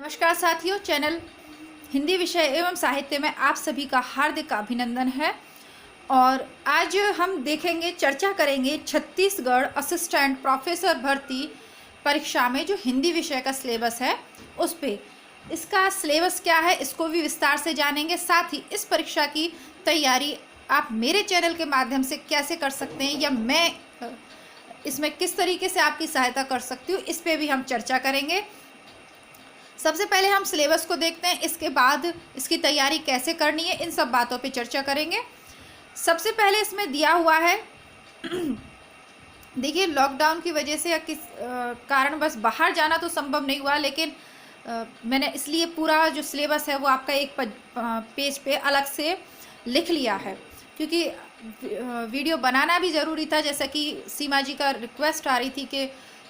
नमस्कार साथियों, चैनल हिंदी विषय एवं साहित्य में आप सभी का हार्दिक अभिनंदन है। और आज हम देखेंगे, चर्चा करेंगे छत्तीसगढ़ असिस्टेंट प्रोफेसर भर्ती परीक्षा में जो हिंदी विषय का सिलेबस है उस पे। इसका सिलेबस क्या है इसको भी विस्तार से जानेंगे। साथ ही इस परीक्षा की तैयारी आप मेरे चैनल के माध्यम से कैसे कर सकते हैं या मैं इसमें किस तरीके से आपकी सहायता कर सकती हूँ, इस पे भी हम चर्चा करेंगे। सबसे पहले हम सिलेबस को देखते हैं, इसके बाद इसकी तैयारी कैसे करनी है, इन सब बातों पे चर्चा करेंगे। सबसे पहले इसमें दिया हुआ है देखिए, लॉकडाउन की वजह से या किस कारण बस बाहर जाना तो संभव नहीं हुआ, लेकिन मैंने इसलिए पूरा जो सिलेबस है वो आपका एक पेज पे अलग से लिख लिया है, क्योंकि वीडियो बनाना भी ज़रूरी था। जैसा कि सीमा जी का रिक्वेस्ट आ रही थी कि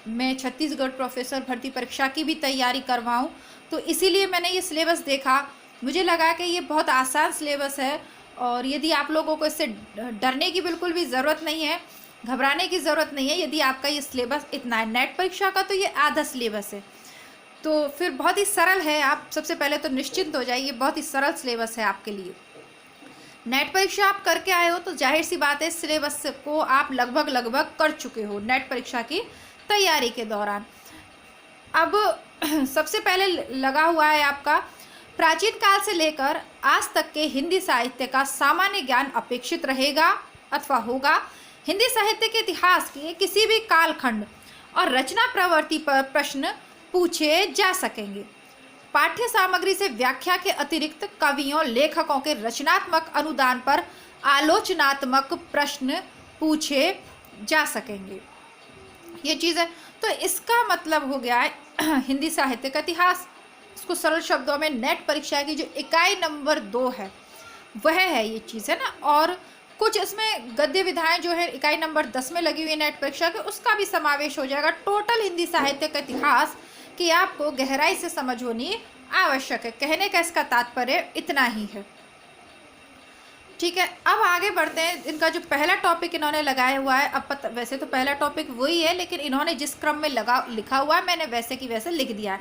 मैं छत्तीसगढ़ प्रोफेसर भर्ती परीक्षा की भी तैयारी करवाऊं, तो इसीलिए मैंने ये सिलेबस देखा। मुझे लगा कि ये बहुत आसान सिलेबस है और यदि आप लोगों को इससे डरने की बिल्कुल भी ज़रूरत नहीं है, घबराने की ज़रूरत नहीं है। यदि आपका ये सिलेबस इतना है, नेट परीक्षा का तो ये आधा सिलेबस है, तो फिर बहुत ही सरल है। आप सबसे पहले तो निश्चिंत हो जाइए, बहुत ही सरल सिलेबस है आपके लिए। नेट परीक्षा आप करके आए हो तो जाहिर सी बात है सिलेबस को आप लगभग कर चुके हो नेट परीक्षा की तैयारी के दौरान। अब सबसे पहले लगा हुआ है आपका प्राचीन काल से लेकर आज तक के हिंदी साहित्य का सामान्य ज्ञान अपेक्षित रहेगा अथवा होगा। हिंदी साहित्य के इतिहास के किसी भी कालखंड और रचना प्रवृत्ति पर प्रश्न पूछे जा सकेंगे। पाठ्य सामग्री से व्याख्या के अतिरिक्त कवियों लेखकों के रचनात्मक अनुदान पर आलोचनात्मक प्रश्न पूछे जा सकेंगे। ये चीज़ है, तो इसका मतलब हो गया है हिंदी साहित्य का इतिहास। इसको सरल शब्दों में नेट परीक्षा की जो इकाई नंबर 2 है वह है ये चीज़, है ना। और कुछ इसमें गद्य विधाएं जो है इकाई नंबर 10 में लगी हुई है नेट परीक्षा के, उसका भी समावेश हो जाएगा। टोटल हिंदी साहित्य का इतिहास की आपको गहराई से समझ होनी आवश्यक है। कहने का इसका तात्पर्य इतना ही है, ठीक है। अब आगे बढ़ते हैं। इनका जो पहला टॉपिक इन्होंने लगाया हुआ है, अब वैसे तो पहला टॉपिक वही है, लेकिन इन्होंने जिस क्रम में लिखा हुआ है मैंने वैसे की वैसे लिख दिया है।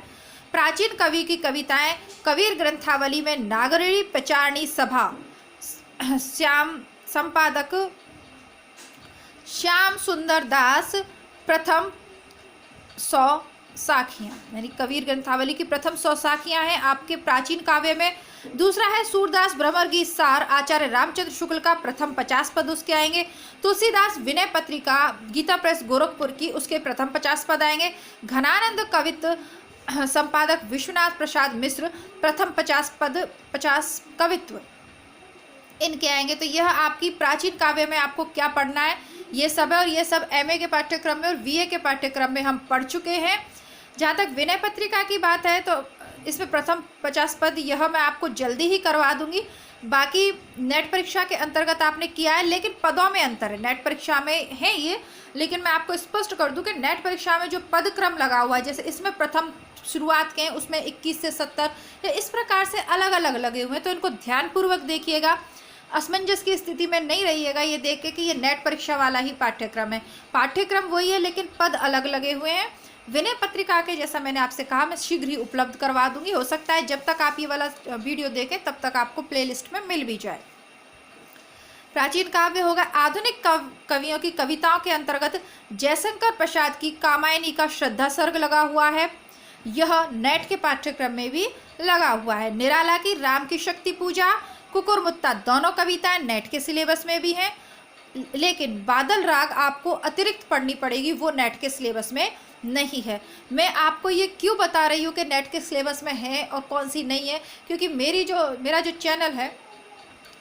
प्राचीन कवि की कविताएं, कबीर ग्रंथावली में नागरी प्रचारणी सभा, श्याम संपादक श्याम सुंदर दास, प्रथम 100 साखियाँ, यानी कबीर ग्रंथावली की प्रथम 100 साखियाँ हैं आपके प्राचीन काव्य में। दूसरा है सूरदास भ्रमर गीत सार, आचार्य रामचंद्र शुक्ल का प्रथम 50 पद उसके आएंगे। तुलसीदास विनय पत्रिका, गीता प्रेस गोरखपुर की, उसके प्रथम 50 पद आएंगे। घनानंद कवित्व संपादक विश्वनाथ प्रसाद मिश्र, प्रथम 50 पद 50 कवित्व इनके आएंगे। तो यह आपकी प्राचीन काव्य में आपको क्या पढ़ना है ये सब है, और ये सब MA के पाठ्यक्रम में और VA के पाठ्यक्रम में हम पढ़ चुके हैं। जहाँ तक विनय पत्रिका की बात है तो इसमें प्रथम 50 पद यह मैं आपको जल्दी ही करवा दूंगी। बाकी नेट परीक्षा के अंतर्गत आपने किया है, लेकिन पदों में अंतर है। नेट परीक्षा में है ये, लेकिन मैं आपको स्पष्ट कर दूं कि नेट परीक्षा में जो पद क्रम लगा हुआ है, जैसे इसमें प्रथम शुरुआत के हैं उसमें 21 से 70 या इस प्रकार से अलग अलग लगे हुए हैं, तो इनको ध्यानपूर्वक देखिएगा। असमंजस की स्थिति में नहीं रहिएगा ये देख के कि ये नेट परीक्षा वाला ही पाठ्यक्रम है। पाठ्यक्रम वही है, लेकिन पद अलग लगे हुए हैं। विनय पत्रिका के जैसा मैंने आपसे कहा मैं शीघ्र ही उपलब्ध करवा दूंगी। हो सकता है जब तक आप ये वाला वीडियो देखें तब तक आपको प्लेलिस्ट में मिल भी जाए। प्राचीन काव्य होगा। आधुनिक कवियों की कविताओं के अंतर्गत जयशंकर प्रसाद की कामायनी का श्रद्धा सर्ग लगा हुआ है, यह नेट के पाठ्यक्रम में भी लगा हुआ है। निराला की राम की शक्ति पूजा, कुकुरमुत्ता दोनों कविताएं नेट के सिलेबस में भी हैं, लेकिन बादल राग आपको अतिरिक्त पढ़नी पड़ेगी, वो नेट के सिलेबस में नहीं है। मैं आपको ये क्यों बता रही हूँ कि नेट के सिलेबस में है और कौन सी नहीं है, क्योंकि मेरा जो चैनल है,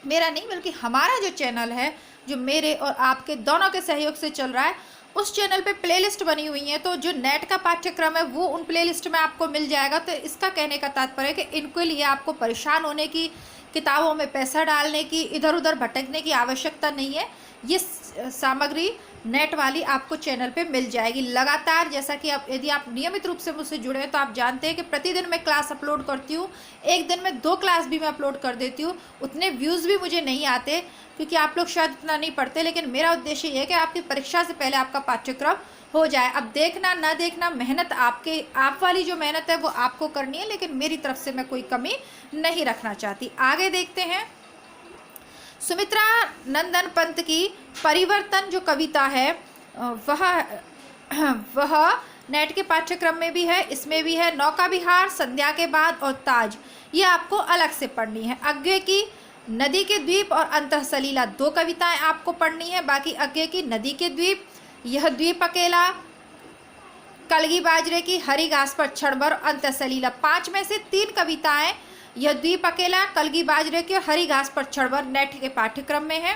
मेरा नहीं बल्कि हमारा जो चैनल है, जो मेरे और आपके दोनों के सहयोग से चल रहा है, उस चैनल पे प्लेलिस्ट बनी हुई है। तो जो नेट का पाठ्यक्रम है वो उन प्लेलिस्ट में आपको मिल जाएगा। तो इसका कहने का तात्पर्य है कि इनके लिए आपको परेशान होने की, किताबों में पैसा डालने की, इधर उधर भटकने की आवश्यकता नहीं है। ये सामग्री नेट वाली आपको चैनल पे मिल जाएगी लगातार। जैसा कि यदि आप नियमित रूप से मुझसे जुड़े हैं तो आप जानते हैं कि प्रतिदिन मैं क्लास अपलोड करती हूँ। एक दिन में 2 क्लास भी मैं अपलोड कर देती हूँ। उतने व्यूज़ भी मुझे नहीं आते क्योंकि आप लोग शायद उतना नहीं पढ़ते, लेकिन मेरा उद्देश्य ये है कि आपकी परीक्षा से पहले आपका पाठ्यक्रम हो जाए। अब देखना ना देखना, मेहनत आप वाली जो मेहनत है वो आपको करनी है, लेकिन मेरी तरफ से मैं कोई कमी नहीं रखना चाहती। आगे देखते हैं, सुमित्रा नंदन पंत की परिवर्तन जो कविता है वह नेट के पाठ्यक्रम में भी है, इसमें भी है। नौका विहार, संध्या के बाद और ताज, ये आपको अलग से पढ़नी है। अज्ञे की नदी के द्वीप और अंतःसलीला, 2 कविताएं आपको पढ़नी है। बाकी अज्ञे की नदी के द्वीप, यह द्वीप अकेला, कलगी बाजरे की हरी घास पर क्षणभर, अंतःसलीला, 5 में से 3 कविताएं यह द्वीप अकेला, कलगी बाजरे की और हरी घास पर क्षणभर नेट के पाठ्यक्रम में है।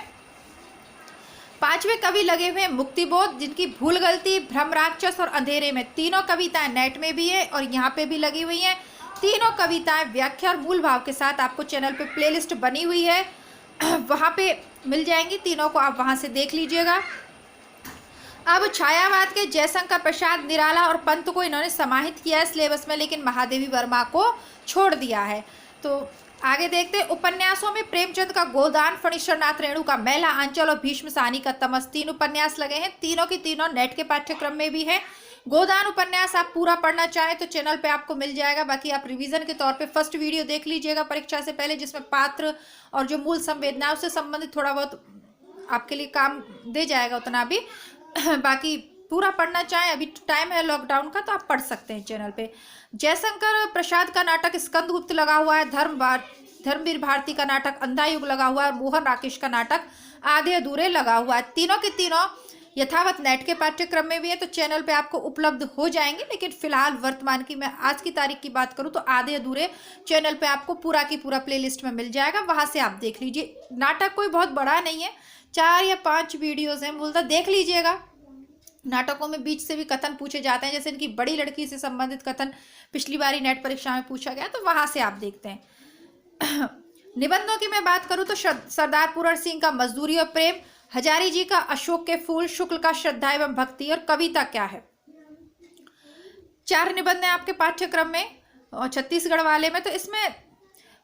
5वें कवि लगे हुए मुक्तिबोध, जिनकी भूल गलती, भ्रम राक्षस और अंधेरे में, तीनों कविताएं नेट में भी है और यहाँ पे भी लगी हुई हैं। तीनों कविताएं व्याख्या और मूल भाव के साथ आपको चैनल पे प्लेलिस्ट बनी हुई है, वहाँ पे मिल जाएंगी। तीनों को आप वहाँ से देख लीजिएगा। अब छायावाद के जयशंकर प्रसाद, निराला और पंत को इन्होंने समाहित किया है सिलेबस में, लेकिन महादेवी वर्मा को छोड़ दिया है। तो आगे देखते हैं, उपन्यासों में प्रेमचंद का गोदान, फणीश्वरनाथ रेणु का मैला आंचल और भीष्म साहनी का तमस, 3 उपन्यास लगे हैं। तीनों की तीनों नेट के पाठ्यक्रम में भी है। गोदान उपन्यास आप पूरा पढ़ना चाहें तो चैनल पे आपको मिल जाएगा। बाकी आप रिवीजन के तौर पे फर्स्ट वीडियो देख लीजिएगा परीक्षा से पहले, जिसमें पात्र और जो मूल संवेदना उससे संबंधित थोड़ा बहुत आपके लिए काम दे जाएगा, उतना भी। बाकी पूरा पढ़ना चाहें, अभी टाइम है लॉकडाउन का, तो आप पढ़ सकते हैं चैनल पे। जयशंकर प्रसाद का नाटक स्कंदगुप्त लगा हुआ है, धर्मवीर भारती का नाटक अंधा युग लगा हुआ है, और मोहन राकेश का नाटक आधे अधूरे लगा हुआ है। तीनों के तीनों यथावत नेट के पाठ्यक्रम में भी है, तो चैनल पे आपको उपलब्ध हो जाएंगे। लेकिन फिलहाल वर्तमान की मैं आज की तारीख की बात करूं तो आधे अधूरे चैनल पे आपको पूरा की पूरा प्लेलिस्ट में मिल जाएगा, वहां से आप देख लीजिए। नाटक कोई बहुत बड़ा नहीं है, 4 या 5 वीडियोज हैं, बोलता देख लीजिएगा। नाटकों में बीच से भी कथन पूछे जाते हैं, जैसे इनकी बड़ी लड़की से संबंधित कथन पिछली बारी नेट परीक्षा में पूछा गया, तो वहां से आप देखते हैं। निबंधों की मैं बात करूं तो सरदार पूरण सिंह का मजदूरी और प्रेम, हजारी जी का अशोक के फूल, शुक्ल का श्रद्धा एवं भक्ति और कविता क्या है। 4 निबंध हैं आपके पाठ्यक्रम में और छत्तीसगढ़ वाले में, तो इसमें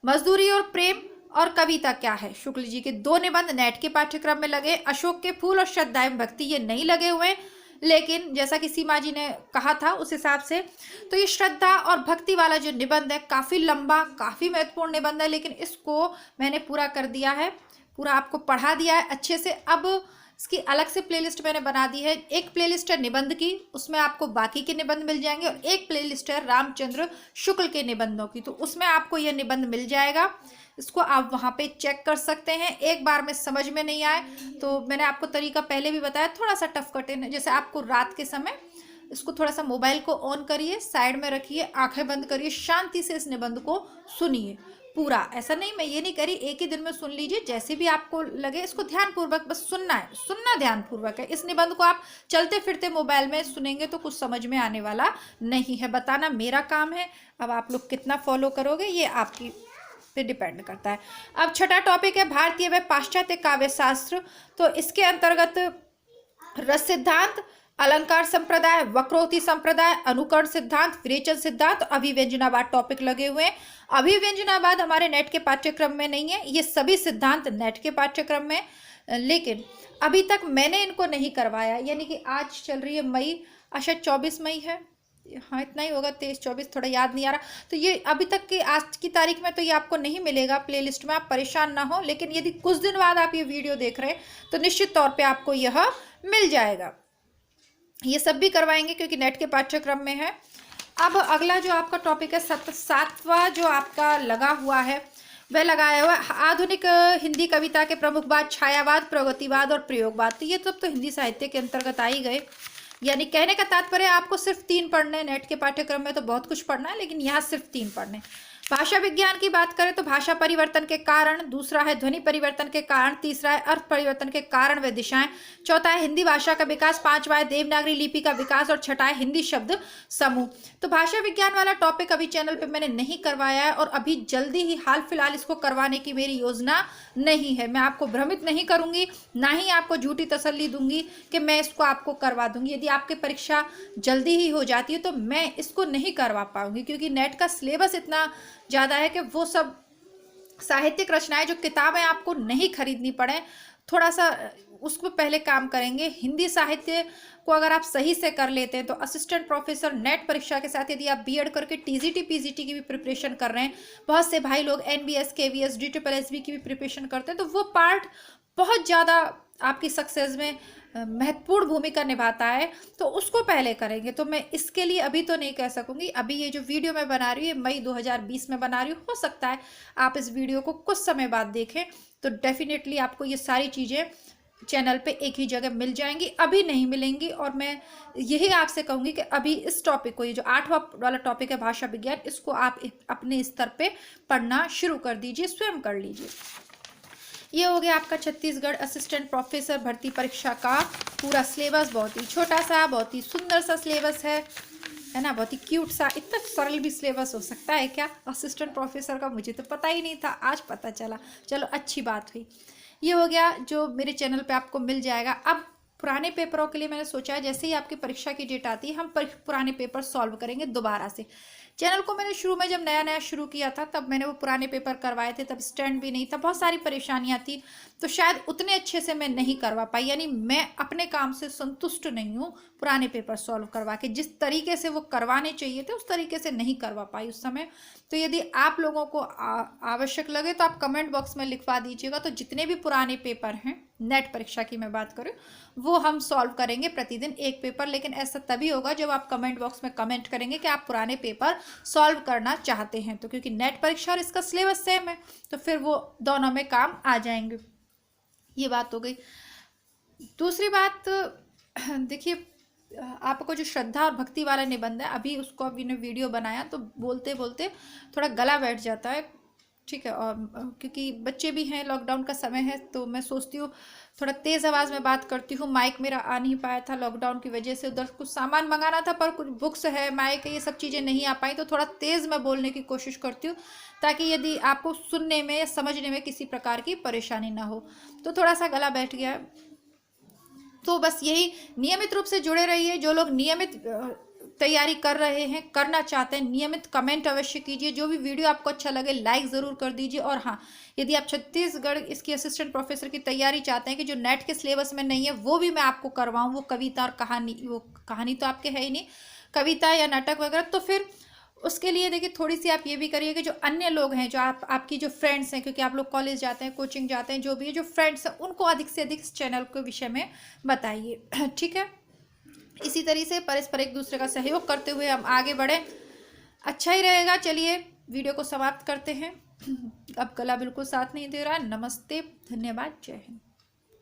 मजदूरी और प्रेम और कविता क्या है, शुक्ल जी के 2 निबंध नेट के पाठ्यक्रम में लगे। अशोक के फूल और श्रद्धा एवं भक्ति ये नहीं लगे हुए, लेकिन जैसा कि सीमा जी ने कहा था उस हिसाब से तो ये श्रद्धा और भक्ति वाला जो निबंध है काफ़ी लंबा, काफ़ी महत्वपूर्ण निबंध है, लेकिन इसको मैंने पूरा कर दिया है, पूरा आपको पढ़ा दिया है अच्छे से। अब इसकी अलग से प्लेलिस्ट मैंने बना दी है। एक प्लेलिस्ट है निबंध की, उसमें आपको बाकी के निबंध मिल जाएंगे, और एक प्लेलिस्ट है रामचंद्र शुक्ल के निबंधों की, तो उसमें आपको यह निबंध मिल जाएगा। इसको आप वहाँ पे चेक कर सकते हैं। एक बार में समझ में नहीं आए तो मैंने आपको तरीका पहले भी बताया, थोड़ा सा टफ कठिन है। जैसे आपको रात के समय इसको थोड़ा सा मोबाइल को ऑन करिए, साइड में रखिए, आंखें बंद करिए, शांति से इस निबंध को सुनिए पूरा। ऐसा नहीं, मैं ये नहीं करी एक ही दिन में सुन लीजिए, जैसे भी आपको लगे इसको ध्यानपूर्वक बस सुनना है, सुनना ध्यानपूर्वक है। इस निबंध को आप चलते फिरते मोबाइल में सुनेंगे तो कुछ समझ में आने वाला नहीं है, बताना मेरा काम है। अब आप लोग कितना फॉलो करोगे ये आपकी पे डिपेंड करता है। अब छठा टॉपिक है भारतीय व पाश्चात्य काव्य शास्त्र, तो इसके अंतर्गत रस सिद्धांत, अलंकार संप्रदाय, वक्रोक्ति संप्रदाय, अनुकरण सिद्धांत, विरेचन सिद्धांत, अभिव्यंजनावाद टॉपिक लगे हुए हैं। अभिव्यंजनावाद हमारे नेट के पाठ्यक्रम में नहीं है, ये सभी सिद्धांत नेट के पाठ्यक्रम में, लेकिन अभी तक मैंने इनको नहीं करवाया। यानी कि आज चल रही है मई, अच्छा 24 मई है, हाँ इतना ही होगा, 23-24 थोड़ा याद नहीं आ रहा। तो ये अभी तक की आज की तारीख में तो ये आपको नहीं मिलेगा प्लेलिस्ट में, आप परेशान ना हो। लेकिन यदि कुछ दिन बाद आप ये वीडियो देख रहे हैं तो निश्चित तौर पे आपको यह मिल जाएगा। ये सब भी करवाएंगे क्योंकि नेट के पाठ्यक्रम में है। अब अगला जो आपका टॉपिक है 7वां जो आपका लगा हुआ है वह लगाया हुआ आधुनिक हिंदी कविता के प्रमुख बात, छायावाद, प्रगतिवाद और प्रयोगवाद। तो ये तो हिंदी साहित्य के अंतर्गत आ ही गए। यानी कहने का तात्पर्य आपको सिर्फ 3 पढ़ने, नेट के पाठ्यक्रम में तो बहुत कुछ पढ़ना है, लेकिन यहाँ सिर्फ 3 पढ़ने। भाषा विज्ञान की बात करें तो भाषा परिवर्तन के कारण, दूसरा है ध्वनि परिवर्तन के कारण, तीसरा है अर्थ परिवर्तन के कारण व दिशाएं, चौथा है हिंदी भाषा का विकास, 5वां है देवनागरी लिपि का विकास और छठा है हिंदी शब्द समूह। तो भाषा विज्ञान वाला टॉपिक अभी चैनल पे मैंने नहीं करवाया है और अभी जल्दी ही हाल फिलहाल इसको करवाने की मेरी योजना नहीं है। मैं आपको भ्रमित नहीं करूंगी, ना ही आपको झूठी तसल्ली दूंगी कि मैं इसको आपको करवा दूंगी। यदि आपकी परीक्षा जल्दी ही हो जाती है तो मैं इसको नहीं करवा पाऊंगी, क्योंकि नेट का सिलेबस इतना ज़्यादा है कि वो सब साहित्यिक रचनाएं जो किताबें आपको नहीं खरीदनी पड़े, थोड़ा सा उसको पहले काम करेंगे। हिंदी साहित्य को अगर आप सही से कर लेते हैं तो असिस्टेंट प्रोफेसर नेट परीक्षा के साथ यदि आप बीएड करके टीजीटी पीजीटी की भी प्रिपरेशन कर रहे हैं, बहुत से भाई लोग एनबीएस केवीएस डीट्रिपल की भी प्रिपरेशन करते हैं, तो वो पार्ट बहुत ज़्यादा आपकी सक्सेस में महत्वपूर्ण भूमिका निभाता है, तो उसको पहले करेंगे। तो मैं इसके लिए अभी तो नहीं कह सकूंगी। अभी ये जो वीडियो मैं बना रही हूँ मई 2020 में बना रही हूँ, हो सकता है आप इस वीडियो को कुछ समय बाद देखें तो डेफिनेटली आपको ये सारी चीज़ें चैनल पे एक ही जगह मिल जाएंगी, अभी नहीं मिलेंगी। और मैं यही आपसे कहूँगी कि अभी इस टॉपिक को, ये जो 8वां वाला टॉपिक है भाषा विज्ञान, इसको आप अपने स्तर पे पढ़ना शुरू कर दीजिए, स्वयं कर लीजिए। ये हो गया आपका छत्तीसगढ़ असिस्टेंट प्रोफेसर भर्ती परीक्षा का पूरा सिलेबस। बहुत ही छोटा सा, बहुत ही सुंदर सा सिलेबस है ना, बहुत ही क्यूट सा। इतना सरल भी सिलेबस हो सकता है क्या असिस्टेंट प्रोफेसर का? मुझे तो पता ही नहीं था, आज पता चला। चलो अच्छी बात हुई। ये हो गया जो मेरे चैनल पे आपको मिल जाएगा। अब पुराने पेपरों के लिए मैंने सोचा है जैसे ही आपकी परीक्षा की डेट आती है हम पुराने पेपर सॉल्व करेंगे दोबारा से। चैनल को मैंने शुरू में जब नया नया शुरू किया था तब मैंने वो पुराने पेपर करवाए थे, तब स्टैंड भी नहीं था, बहुत सारी परेशानियां थी, तो शायद उतने अच्छे से मैं नहीं करवा पाई। यानी मैं अपने काम से संतुष्ट नहीं हूँ पुराने पेपर सॉल्व करवा के, जिस तरीके से वो करवाने चाहिए थे उस तरीके से नहीं करवा पाई उस समय। तो यदि आप लोगों को आवश्यक लगे तो आप कमेंट बॉक्स में लिखवा दीजिएगा। तो जितने भी पुराने पेपर हैं, नेट परीक्षा की मैं बात करूँ, वो हम सॉल्व करेंगे प्रतिदिन एक पेपर। लेकिन ऐसा तभी होगा जब आप कमेंट बॉक्स में कमेंट करेंगे कि आप पुराने पेपर सॉल्व करना चाहते हैं। तो क्योंकि नेट परीक्षा और इसका सिलेबस सेम है तो फिर वो दोनों में काम आ जाएंगे। ये बात हो गई। दूसरी बात देखिए, आपको जो श्रद्धा और भक्ति वाला निबंध है, अभी उसको अभी ने वीडियो बनाया तो बोलते बोलते थोड़ा गला बैठ जाता है, ठीक है। और क्योंकि बच्चे भी हैं, लॉकडाउन का समय है, तो मैं सोचती हूँ थोड़ा तेज़ आवाज़ में बात करती हूँ। माइक मेरा आ नहीं पाया था लॉकडाउन की वजह से, उधर कुछ सामान मंगाना था पर कुछ बुक्स है, माइक है, ये सब चीज़ें नहीं आ पाई, तो थोड़ा तेज़ मैं बोलने की कोशिश करती हूँ ताकि यदि आपको सुनने में या समझने में किसी प्रकार की परेशानी ना हो। तो थोड़ा सा गला बैठ गया है। तो बस यही, नियमित रूप से जुड़े रहिए। जो लोग नियमित तैयारी कर रहे हैं, करना चाहते हैं, नियमित कमेंट अवश्य कीजिए। जो भी वीडियो आपको अच्छा लगे लाइक ज़रूर कर दीजिए। और हाँ, यदि आप छत्तीसगढ़ इसकी असिस्टेंट प्रोफेसर की तैयारी चाहते हैं कि जो नेट के सिलेबस में नहीं है वो भी मैं आपको करवाऊँ, वो कविता और कहानी, वो कहानी तो आपके है ही नहीं, कविता या नाटक वगैरह, तो फिर उसके लिए देखिए थोड़ी सी आप ये भी करिए कि जो अन्य लोग हैं, जो आपकी जो फ्रेंड्स हैं, क्योंकि आप लोग कॉलेज जाते हैं, कोचिंग जाते हैं, जो भी है, जो फ्रेंड्स हैं, उनको अधिक से अधिक इस चैनल के विषय में बताइए, ठीक है। इसी तरीके से परस्पर एक दूसरे का सहयोग करते हुए हम आगे बढ़े, अच्छा ही रहेगा। चलिए वीडियो को समाप्त करते हैं। अब गला बिल्कुल साथ नहीं दे रहा है। नमस्ते, धन्यवाद, जय हिंद।